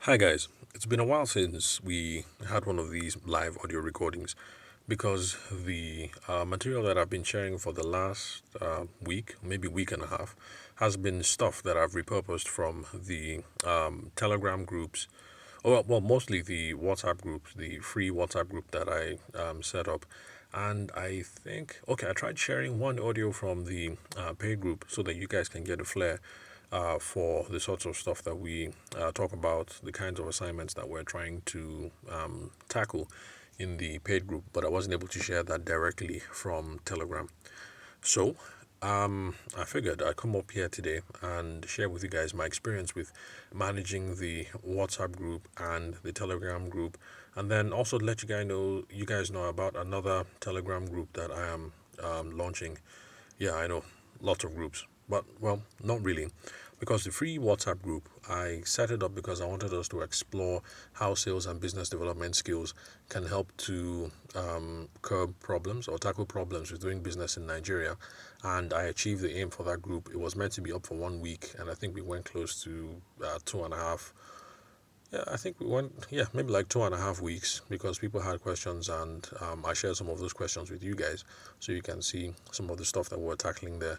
Hi guys, it's been a while since we had one of these live audio recordings because the material that I've been sharing for the last week, maybe week and a half, has been stuff that I've repurposed from the Telegram groups, or well, mostly the WhatsApp groups, the free WhatsApp group that I set up. And I think, okay, I tried sharing one audio from the paid group so that you guys can get a flair for the sorts of stuff that we talk about, the kinds of assignments that we're trying to tackle in the paid group, but I wasn't able to share that directly from Telegram. So I figured I'd come up here today and share with you guys my experience with managing the WhatsApp group and the Telegram group, and then also let you guys know about another Telegram group that I am launching. Yeah, I know, lots of groups, but well, not really. Because the free WhatsApp group, I set it up because I wanted us to explore how sales and business development skills can help to curb problems or tackle problems with doing business in Nigeria. And I achieved the aim for that group. It was meant to be up for 1 week, and I think we went close to 2.5. Yeah, I think we went, yeah, maybe like 2.5 weeks because people had questions, and I shared some of those questions with you guys so you can see some of the stuff that we're tackling there.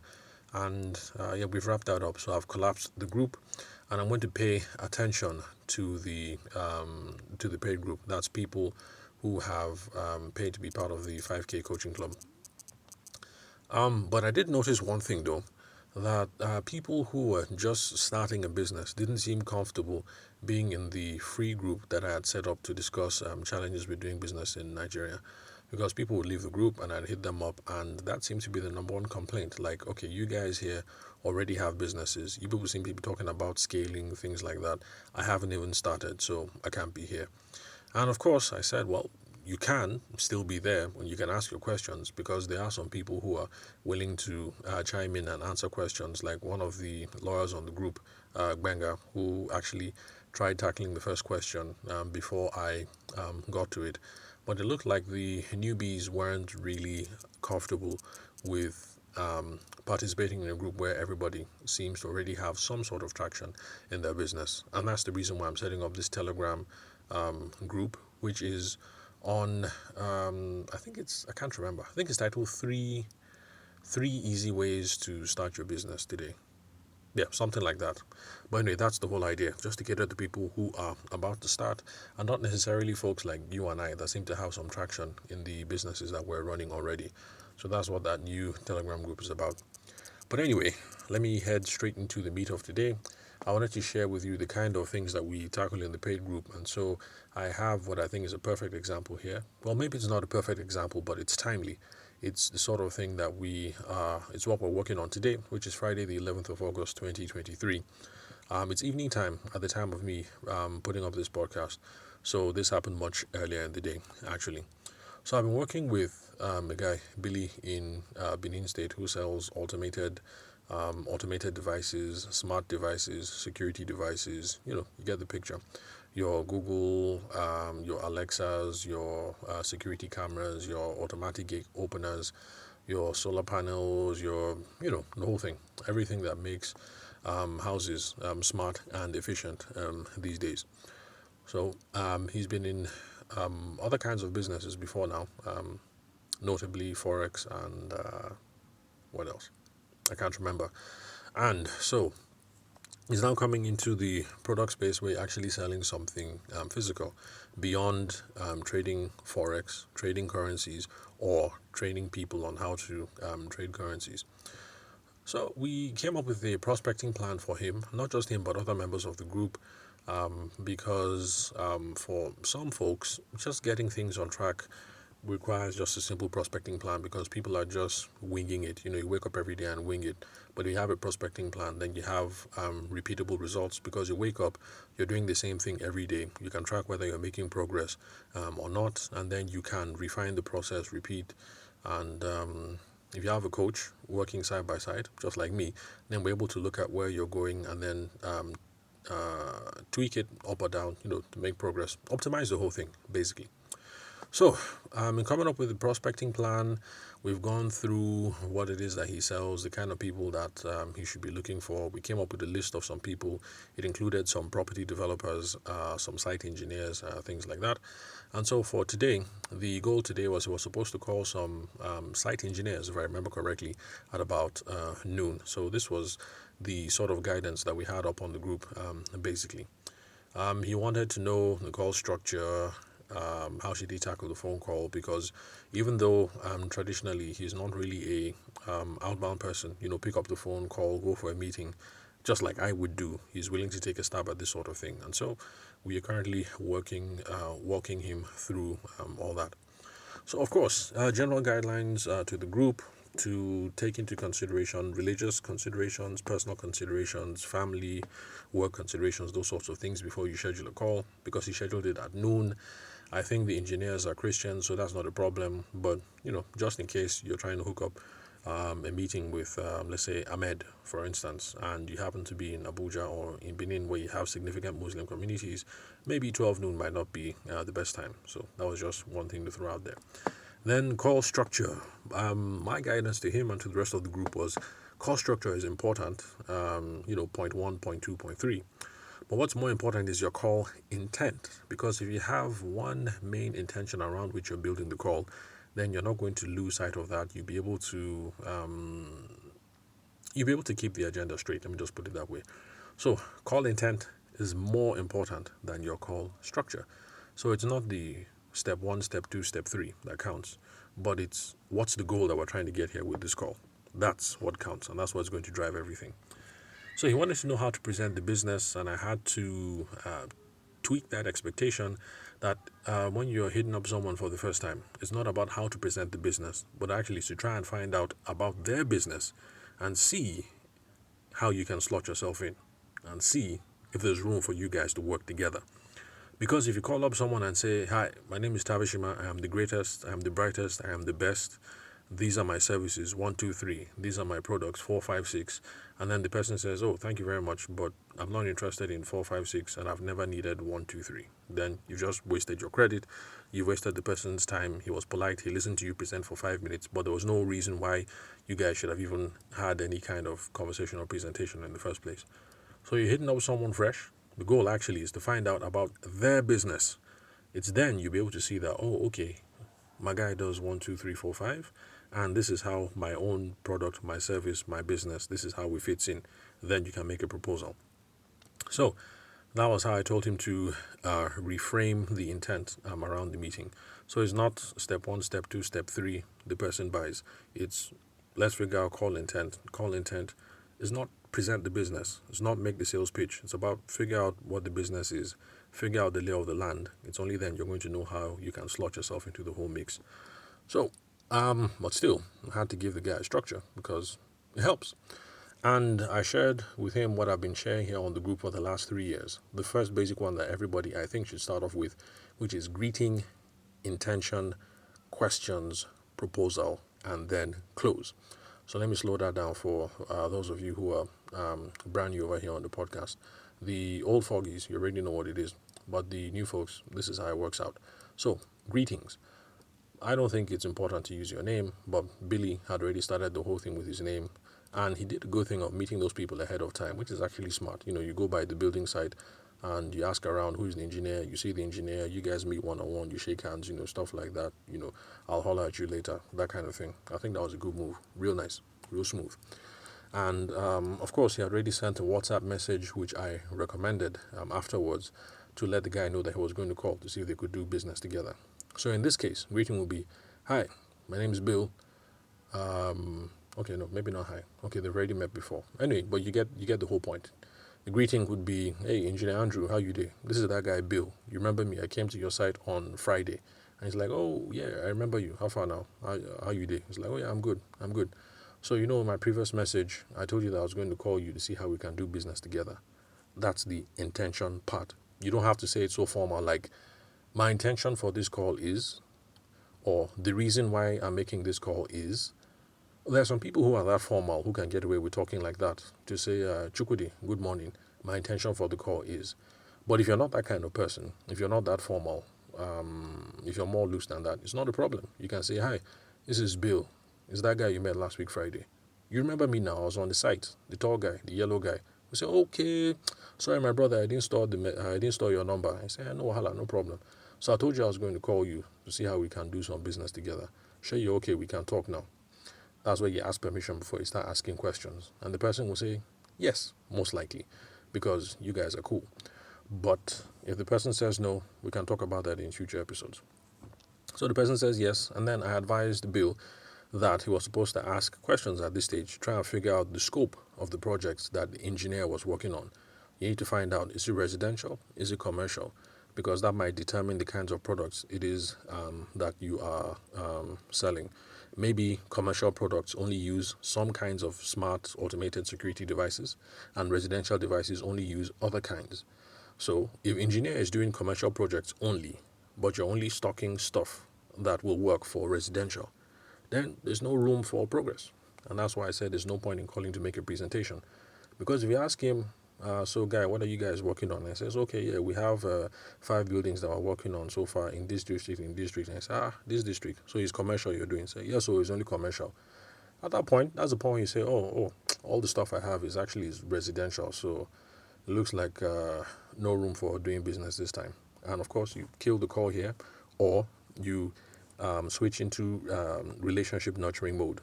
And yeah, we've wrapped that up. So I've collapsed the group, and I'm going to pay attention to the paid group. That's people who have paid to be part of the 5K coaching club. But I did notice one thing though, that people who were just starting a business didn't seem comfortable being in the free group that I had set up to discuss challenges with doing business in Nigeria. Because people would leave the group and I'd hit them up, and that seems to be the number one complaint. Like, okay, you guys here already have businesses. You people seem to be talking about scaling, things like that. I haven't even started, so I can't be here. And of course, I said, well, you can still be there when you can ask your questions because there are some people who are willing to chime in and answer questions, like one of the lawyers on the group, Benga, who actually tried tackling the first question before I got to it. But it looked like the newbies weren't really comfortable with participating in a group where everybody seems to already have some sort of traction in their business. And that's the reason why I'm setting up this Telegram group, which is on, I think I can't remember. I think it's titled Three Easy Ways to Start Your Business Today. Yeah, something like that. But anyway, that's the whole idea, just to cater to people who are about to start and not necessarily folks like you and I that seem to have some traction in the businesses that we're running already. So that's what that new Telegram group is about. But anyway, let me head straight into the meat of today. I wanted to share with you the kind of things that we tackle in the paid group. And so I have what I think is a perfect example here. Well, maybe it's not a perfect example, but it's timely. It's the sort of thing that it's what we're working on today, which is Friday, the 11th of August, 2023. It's evening time at the time of me putting up this podcast. So this happened much earlier in the day, actually. So I've been working with a guy, Billy, in Benin State, who sells automated devices, smart devices, security devices. You get the picture. Your Google, your Alexas, your security cameras, your automatic gate openers, your solar panels, the whole thing. Everything that makes houses smart and efficient these days. So he's been in other kinds of businesses before now, notably Forex and what else? I can't remember. And so he's now coming into the product space where you're actually selling something physical beyond trading Forex, trading currencies, or training people on how to trade currencies. So we came up with a prospecting plan for him, not just him, but other members of the group, because for some folks, just getting things on track requires just a simple prospecting plan because people are just winging it. You wake up every day and wing it. But if you have a prospecting plan, then you have repeatable results because you wake up, you're doing the same thing every day. You can track whether you're making progress or not, and then you can refine the process, repeat, and if you have a coach working side by side, just like me, then we're able to look at where you're going and then tweak it up or down, to make progress, optimize the whole thing, basically. So, in coming up with the prospecting plan, we've gone through what it is that he sells, the kind of people that he should be looking for. We came up with a list of some people. It included some property developers, some site engineers, things like that. And so for today, the goal today was he was supposed to call some site engineers, if I remember correctly, at about noon. So this was the sort of guidance that we had up on the group, basically. He wanted to know the call structure, how should he tackle the phone call, because even though traditionally he's not really a outbound person, pick up the phone call, go for a meeting, just like I would do, he's willing to take a stab at this sort of thing. And so we are currently walking him through all that. So, of course, general guidelines to the group to take into consideration religious considerations, personal considerations, family, work considerations, those sorts of things before you schedule a call. Because he scheduled it at noon, I think the engineers are Christians, so that's not a problem. But, just in case you're trying to hook up a meeting with, let's say, Ahmed, for instance, and you happen to be in Abuja or in Benin where you have significant Muslim communities, maybe 12 noon might not be the best time. So that was just one thing to throw out there. Then call structure. My guidance to him and to the rest of the group was call structure is important, point one, point two, point three. But what's more important is your call intent, because if you have one main intention around which you're building the call, then you're not going to lose sight of that. You'll be able to keep the agenda straight. Let me just put it that way. So call intent is more important than your call structure. So it's not the step one, step two, step three that counts, but it's what's the goal that we're trying to get here with this call. That's what counts, and that's what's going to drive everything. So he wanted to know how to present the business, and I had to tweak that expectation that when you're hitting up someone for the first time, it's not about how to present the business, but actually to try and find out about their business and see how you can slot yourself in and see if there's room for you guys to work together. Because if you call up someone and say, "Hi, my name is Tabishima, I am the greatest, I am the brightest, I am the best, these are my services, 1, 2, 3, these are my products, 4, 5, 6," and then the person says, "Oh, thank you very much, but I'm not interested in 4, 5, 6, and I've never needed 1, 2, 3," then you just wasted your credit, you wasted the person's time. He was polite, he listened to you present for 5 minutes, but there was no reason why you guys should have even had any kind of conversation or presentation in the first place. So you're hitting up someone fresh. The goal actually is to find out about their business. It's then you'll be able to see that, oh, okay, my guy does 1, 2, 3, 4, 5, and this is how my own product, my service, my business, this is how we fits in. Then you can make a proposal. So that was how I told him to reframe the intent around the meeting. So it's not step one, step two, step three, the person buys. It's let's figure out call intent. Call intent is not present the business. It's not make the sales pitch. It's about figure out what the business is, figure out the lay of the land. It's only then you're going to know how you can slot yourself into the whole mix. So, but still, I had to give the guy a structure because it helps. And I shared with him what I've been sharing here on the group for the last 3 years. The first basic one that everybody I think should start off with, which is greeting, intention, questions, proposal, and then close. So let me slow that down for those of you who are brand new over here on the podcast. The old fogies, you already know what it is. But the new folks, this is how it works out. So, greetings. I don't think it's important to use your name, but Billy had already started the whole thing with his name. And he did a good thing of meeting those people ahead of time, which is actually smart. You go by the building site and you ask around who's the engineer, you see the engineer, you guys meet one-on-one, you shake hands, stuff like that. I'll holler at you later, that kind of thing. I think that was a good move. Real nice, real smooth. And of course, he had already sent a WhatsApp message, which I recommended afterwards to let the guy know that he was going to call to see if they could do business together. So in this case, greeting will be, "Hi, my name is Bill." Okay, no, maybe not hi. Okay, they've already met before. Anyway, but you get the whole point. The greeting would be, "Hey, Engineer Andrew, how you doing? This is that guy Bill. You remember me? I came to your site on Friday." And he's like, "Oh, yeah, I remember you. How far now? How you doing?" He's like, "Oh, yeah, I'm good. I'm good." So, in my previous message, I told you that I was going to call you to see how we can do business together. That's the intention part. You don't have to say it so formal like, "My intention for this call is," or "the reason why I'm making this call is." There are some people who are that formal who can get away with talking like that. To say, "Chukwudi, good morning. My intention for the call is." But if you're not that kind of person, if you're not that formal, if you're more loose than that, it's not a problem. You can say, hi, this is Bill. Is that guy you met last week Friday? You remember me now? I was on the site. The tall guy, the yellow guy. We say, okay, sorry, my brother, I didn't store your number. I say, no, wahala, no problem. So I told you I was going to call you to see how we can do some business together. Sure, you're okay. We can talk now. That's where you ask permission before you start asking questions. And the person will say, yes, most likely, because you guys are cool. But if the person says no, we can talk about that in future episodes. So the person says yes, and then I advised Bill that he was supposed to ask questions at this stage, try and figure out the scope of the projects that the engineer was working on. You need to find out, is it residential? Is it commercial? Because that might determine the kinds of products it is that you are selling. Maybe commercial products only use some kinds of smart automated security devices, and residential devices only use other kinds. So if engineer is doing commercial projects only, but you're only stocking stuff that will work for residential, then there's no room for progress. And that's why I said there's no point in calling to make a presentation. Because if you ask him, so guy, what are you guys working on? And he says, okay, yeah, we have 5 buildings that we're working on so far in this district, in this district. And I say, this district. So it's commercial you're doing. Say, yeah, so it's only commercial. At that point, that's the point you say, all the stuff I have is residential. So it looks like no room for doing business this time. And of course, you kill the call here, or you switch into relationship nurturing mode.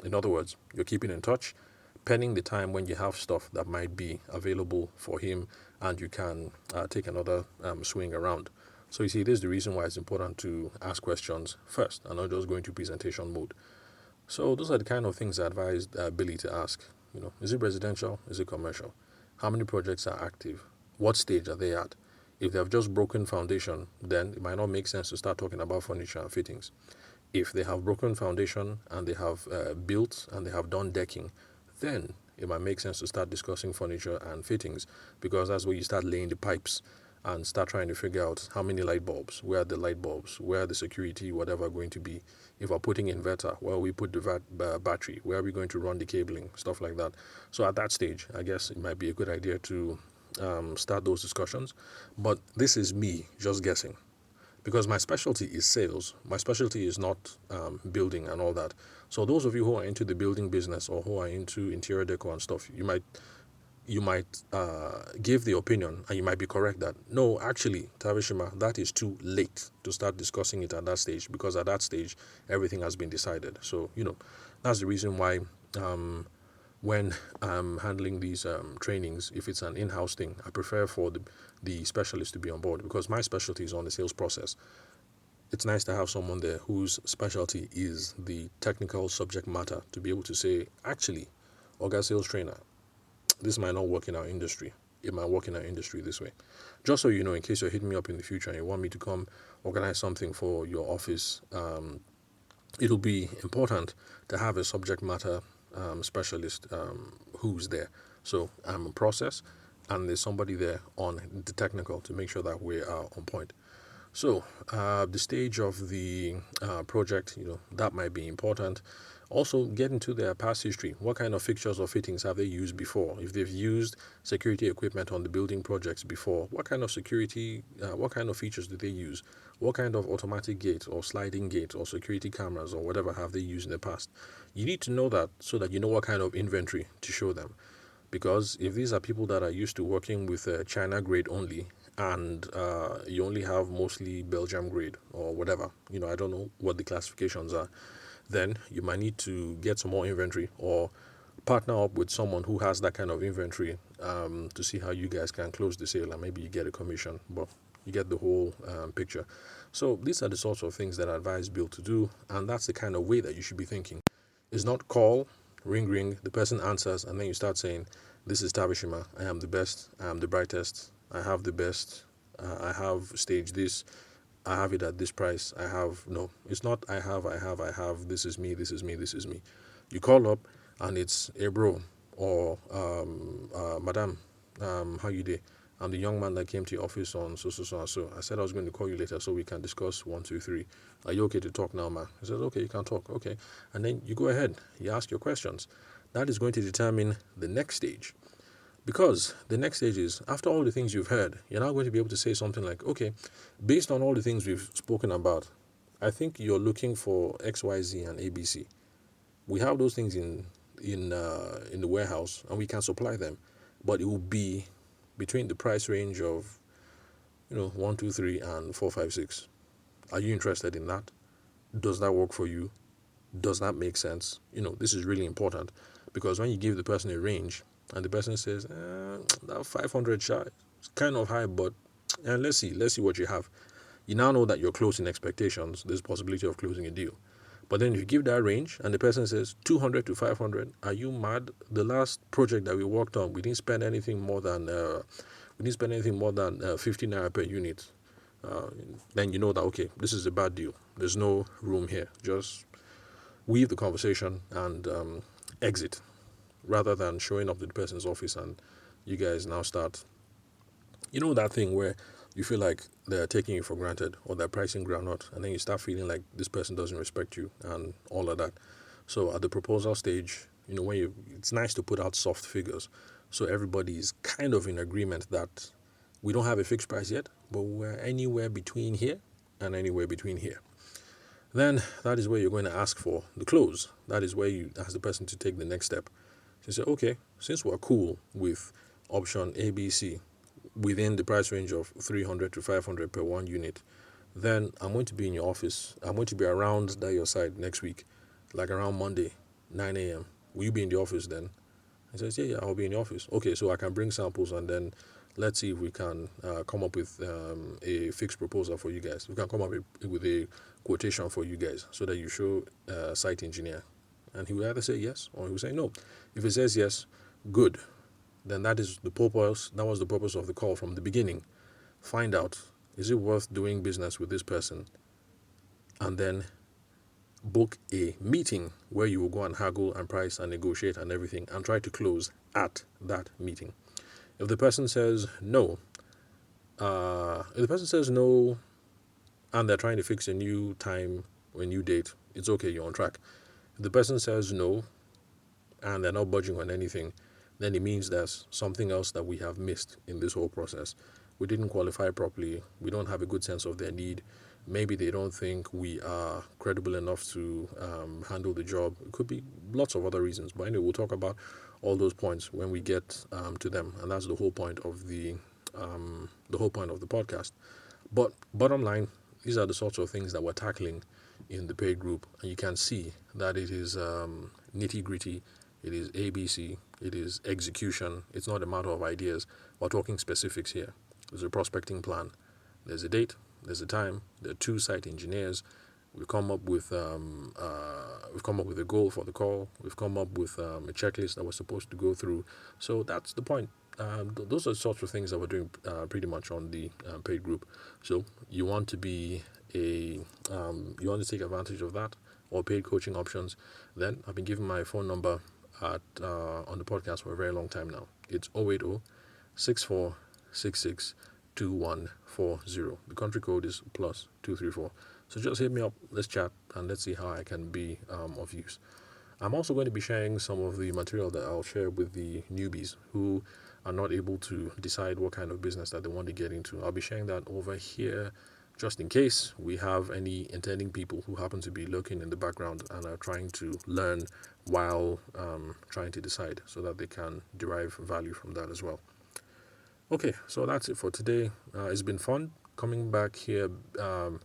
In other words, you're keeping in touch, pending the time when you have stuff that might be available for him and you can take another swing around. So you see, this is the reason why it's important to ask questions first and not just go into presentation mode. So those are the kind of things I advise Billy to ask. Is it residential? Is it commercial? How many projects are active? What stage are they at? If they have just broken foundation, then it might not make sense to start talking about furniture and fittings. If they have broken foundation and they have built and they have done decking, then it might make sense to start discussing furniture and fittings, because that's where you start laying the pipes and start trying to figure out how many light bulbs, where are the light bulbs, where are the security, whatever going to be. If we're putting inverter, where we put the battery, where are we going to run the cabling, stuff like that. So at that stage, I guess it might be a good idea to start those discussions. But this is me just guessing, because my specialty is sales. My specialty is not building and all that. So those of you who are into the building business or who are into interior decor and stuff, you might give the opinion, and you might be correct that, no, actually, Tavishima, that is too late to start discussing it at that stage, because at that stage, everything has been decided. So, that's the reason why when I'm handling these trainings, if it's an in-house thing, I prefer for the specialist to be on board, because my specialty is on the sales process. It's nice to have someone there whose specialty is the technical subject matter to be able to say, actually, Oga sales trainer, this might not work in our industry. It might work in our industry this way. Just so you know, in case you're hitting me up in the future and you want me to come organize something for your office, it'll be important to have a subject matter specialist who's there. So I'm a process, and there's somebody there on the technical to make sure that we are on point. So the stage of the project, that might be important. Also, get into their past history. What kind of fixtures or fittings have they used before? If they've used security equipment on the building projects before, what kind of what kind of features do they use? What kind of automatic gate or sliding gate or security cameras or whatever have they used in the past? You need to know that so that you know what kind of inventory to show them. Because if these are people that are used to working with China grade only, and you only have mostly Belgium grade or whatever, I don't know what the classifications are, then you might need to get some more inventory or partner up with someone who has that kind of inventory to see how you guys can close the sale, and maybe you get a commission, but you get the whole picture. So these are the sorts of things that I advise Bill to do, and that's the kind of way that you should be thinking. It's not call, ring, the person answers, and then you start saying, this is Tabishima, I am the best, I am the brightest, I have the best, I have stage this, I have it at this price, no, it's not I have, this is me. You call up and it's, hey bro, or madam, how you day? I'm the young man that came to your office on so and so. I said I was going to call you later so we can discuss 1, 2, 3. Are you okay to talk now, man? He says, okay, you can talk. Okay. And then you go ahead, you ask your questions. That is going to determine the next stage. Because the next stage is, after all the things you've heard, you're now going to be able to say something like, okay, based on all the things we've spoken about, I think you're looking for X, Y, Z, and ABC. We have those things in the warehouse, and we can supply them, but it will be between the price range of 1, 2, 3, and 4, 5, 6. Are you interested in that? Does that work for you? Does that make sense? This is really important, because when you give the person a range and the person says, that 500 shot is kind of high, but let's see what you have. You now know that you're closing expectations. There's possibility of closing a deal. But then if you give that range and the person says 200 to 500, are you mad? The last project that we worked on, we didn't spend anything more than 50 naira per unit. Then you know that, okay, this is a bad deal. There's no room here. Just weave the conversation and exit, rather than showing up to the person's office and you guys now start, that thing where you feel like they're taking you for granted or they're pricing groundnut, and then you start feeling like this person doesn't respect you and all of that. So at the proposal stage, it's nice to put out soft figures, so everybody is kind of in agreement that we don't have a fixed price yet, but we're anywhere between here and anywhere between here. Then that is where you're going to ask for the close. That is where you ask the person to take the next step. So you say, okay, since we're cool with option ABC within the price range of 300 to 500 per 1 unit, then I'm going to be in your office. I'm going to be around that your side next week, like around Monday, 9 a.m. Will you be in the office then? He says, yeah, I'll be in the office. Okay, so I can bring samples, and then let's see if we can come up with a fixed proposal for you guys. We can come up with a quotation for you guys so that you show site engineer. And he will either say yes or he will say no. If he says yes, good. Then that is the purpose. That was the purpose of the call from the beginning. Find out, is it worth doing business with this person? And then book a meeting where you will go and haggle and price and negotiate and everything and try to close at that meeting. If the person says no, and they're trying to fix a new time or a new date, it's okay, you're on track. If the person says no and they're not budging on anything, then it means there's something else that we have missed in this whole process. We didn't qualify properly. We don't have a good sense of their need. Maybe they don't think we are credible enough to handle the job. It could be lots of other reasons. But anyway, we'll talk about all those points when we get to them, and that's the whole point of the podcast. But bottom line, these are the sorts of things that we're tackling in the paid group, and you can see that it is nitty gritty. It is ABC. It is execution. It's not a matter of ideas. We're talking specifics here. There's a prospecting plan. There's a date. There's a time. There are 2 site engineers. We've come up with a goal for the call. We've come up with a checklist that we're supposed to go through. So that's the point. Those are the sorts of things that we're doing pretty much on the paid group. So you want to be you want to take advantage of that or paid coaching options, then I've been giving my phone number on the podcast for a very long time now. It's 080-6466-2140. The country code is +234. So just hit me up, let's chat, and let's see how I can be of use. I'm also going to be sharing some of the material that I'll share with the newbies who are not able to decide what kind of business that they want to get into. I'll be sharing that over here just in case we have any intending people who happen to be lurking in the background and are trying to learn while trying to decide, so that they can derive value from that as well. Okay, so that's it for today. It's been fun coming back here in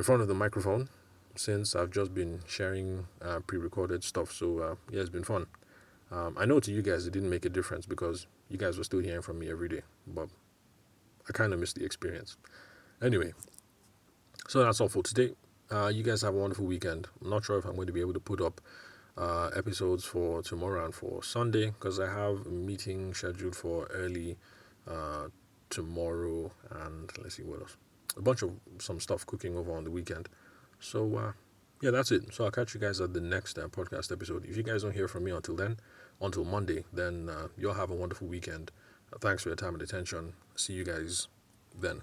front of the microphone, since I've just been sharing pre-recorded stuff. So yeah, it's been fun. I know to you guys it didn't make a difference because you guys were still hearing from me every day, but I kind of missed the experience. Anyway, so that's all for today. You guys have a wonderful weekend. I'm not sure if I'm going to be able to put up episodes for tomorrow and for Sunday, because I have a meeting scheduled for early tomorrow, and let's see what else. A bunch of some stuff cooking over on the weekend. So yeah, that's it. So I'll catch you guys at the next podcast episode. If you guys don't hear from me until Monday, then you'll have a wonderful weekend. Thanks for your time and attention. See you guys then.